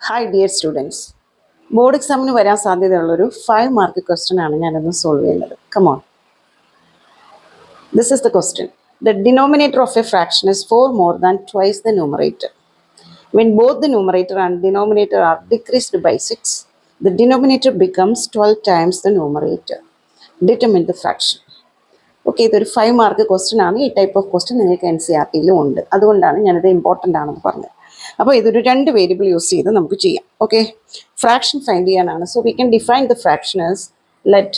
Hi dear students. Board എക്സാമിന് വരാൻ സാധ്യതയുള്ളൊരു 5 mark question ആണ് ഞാനൊന്ന് സോൾവ് ചെയ്യുന്നത്. Come on. This is the question. The denominator of a fraction is 4 more than twice the numerator. When both the numerator and denominator are decreased by 6, the denominator becomes 12 times the numerator. Determine the fraction. Okay, ഇതൊരു 5 mark question ആണ്. ഈ type of question നിങ്ങൾക്ക് NCERT-യിലും ഉണ്ട്. അതുകൊണ്ടാണ് ഞാനത് important ആണെന്ന് പറഞ്ഞത്. അപ്പോൾ ഇതൊരു 2 വേരിയബിൾ യൂസ് ചെയ്ത് നമുക്ക് ചെയ്യാം. ഓക്കെ, ഫ്രാക്ഷൻ ഫൈൻഡ് ചെയ്യാനാണ്. So we can define the fraction as let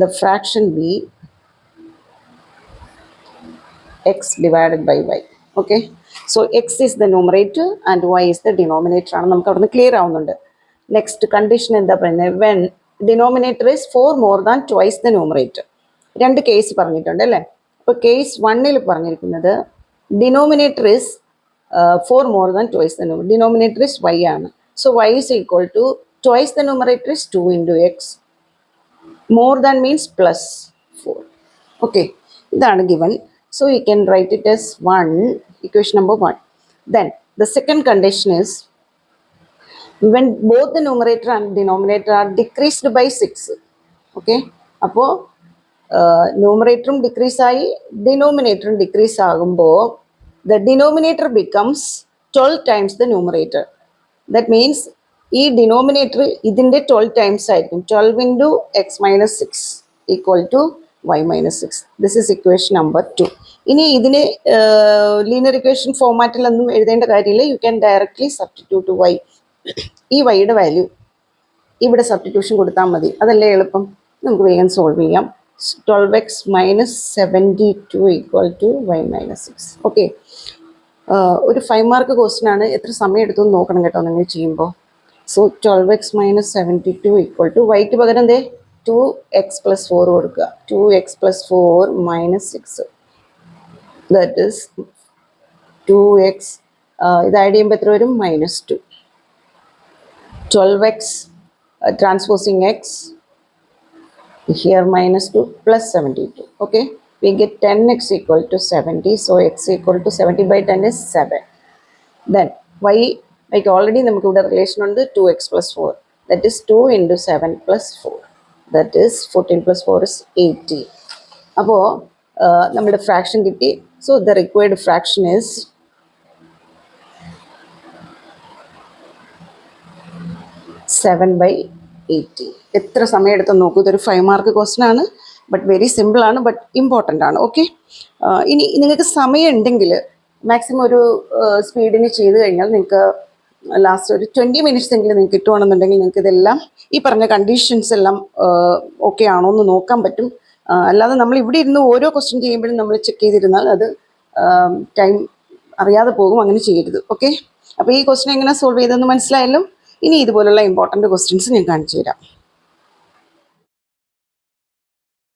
the fraction be x divided by y. Okay, so x is the numerator and y is the denominator ആണ്. നമുക്ക് അവിടെ നിന്ന് clear ആവുന്നുണ്ട്. Next condition എന്താ പറയുന്നത്? When denominator is 4 more than twice the numerator. 2 case പറഞ്ഞിട്ടുണ്ട് അല്ലേ? അപ്പോൾ കേസ് 1-ൽ പറഞ്ഞിരിക്കുന്നത് denominator is 4 more than twice the numerator. Denominator is y ആണ്. So y is equal to twice the numerator is 2 into x. More than means plus 4. Okay, ഇതാണ് given. So you can write it as 1, equation number 1. Then the second condition is when both the numerator and denominator are decreased by 6. Okay, അപ്പോൾ ന്യൂമറേറ്ററും decrease ആയി ഡിനോമിനേറ്ററും decrease ആകുമ്പോൾ the denominator becomes 12 times the numerator. That means ഈ denominator ഇതിൻ്റെ 12 times ആയിരിക്കും. 12 into x minus 6 equal to y minus 6. This is equation number 2. ഇനി ഇതിന് linear equation ഫോമാറ്റിലൊന്നും എഴുതേണ്ട കാര്യമില്ല. You can directly substitute y. ഈ വൈയുടെ വാല്യൂ ഇവിടെ സബ്സ്റ്റിറ്റ്യൂഷൻ കൊടുത്താൽ മതി. അതല്ലേ എളുപ്പം. നമുക്ക് വേഗം സോൾവ് ചെയ്യാം. 12x minus 72 equal to y minus 6. Okay, ഒരു 5 മാർക്ക് ക്വസ്റ്റ്യൻ ആണ്. എത്ര സമയം എടുത്തു എന്ന് നോക്കണം കേട്ടോ നിങ്ങൾ ചെയ്യുമ്പോൾ. So 12x minus 72 equal to വൈക്ക് പകരം ദേ 2x plus 4 കൊടുക്കുക. 2x plus 4 minus 6. That is 2x. ഇത് ആഡ് ചെയ്യുമ്പോൾ എത്ര വരും? -2. 12x transposing x here -2 plus 72. Okay, we get 10x equal to 70. So x equal to 70 by 10 is 7. Then y, like already നമുക്ക് ഇവിടെ relation ഉണ്ട്. 2x plus 4, that is 2 into 7 plus 4, that is 14 plus 4 is 18. അപ്പോൾ നമ്മുടെ fraction കിട്ടി. So the required fraction is 7/80. എത്ര സമയം എടുത്തെന്ന് നോക്കൂ. ഇതൊരു 5 മാർക്ക് ക്വസ്റ്റ്യൻ ആണ്. ബട്ട് വെരി സിമ്പിൾ ആണ്, ബട്ട് ഇമ്പോർട്ടൻ്റ് ആണ്. ഓക്കെ, ഇനി നിങ്ങൾക്ക് സമയം ഉണ്ടെങ്കിൽ മാക്സിമം ഒരു സ്പീഡിന് ചെയ്ത് കഴിഞ്ഞാൽ നിങ്ങൾക്ക് ലാസ്റ്റ് ഒരു 20 മിനിറ്റ്സ് എങ്കിലും നിങ്ങൾക്ക് കിട്ടുവാണെന്നുണ്ടെങ്കിൽ നിങ്ങൾക്ക് ഇതെല്ലാം ഈ പറഞ്ഞ കണ്ടീഷൻസ് എല്ലാം ഓക്കെ ആണോ എന്ന് നോക്കാൻ പറ്റും. അല്ലാതെ നമ്മൾ ഇവിടെ ഇരുന്ന് ഓരോ ക്വസ്റ്റ്യൻ ചെയ്യുമ്പോഴും നമ്മൾ ചെക്ക് ചെയ്തിരുന്നാൽ അത് ടൈം അറിയാതെ പോകും. അങ്ങനെ ചെയ്യരുത്. ഓക്കെ, അപ്പോൾ ഈ ക്വസ്റ്റ്യൻ എങ്ങനെ സോൾവ് ചെയ്തതെന്ന് മനസ്സിലായല്ലോ. ഇനി ഇതുപോലുള്ള ഇമ്പോർട്ടൻ്റ് ക്വസ്റ്റ്യൻസ് ഞാൻ കാണിച്ചു തരാം.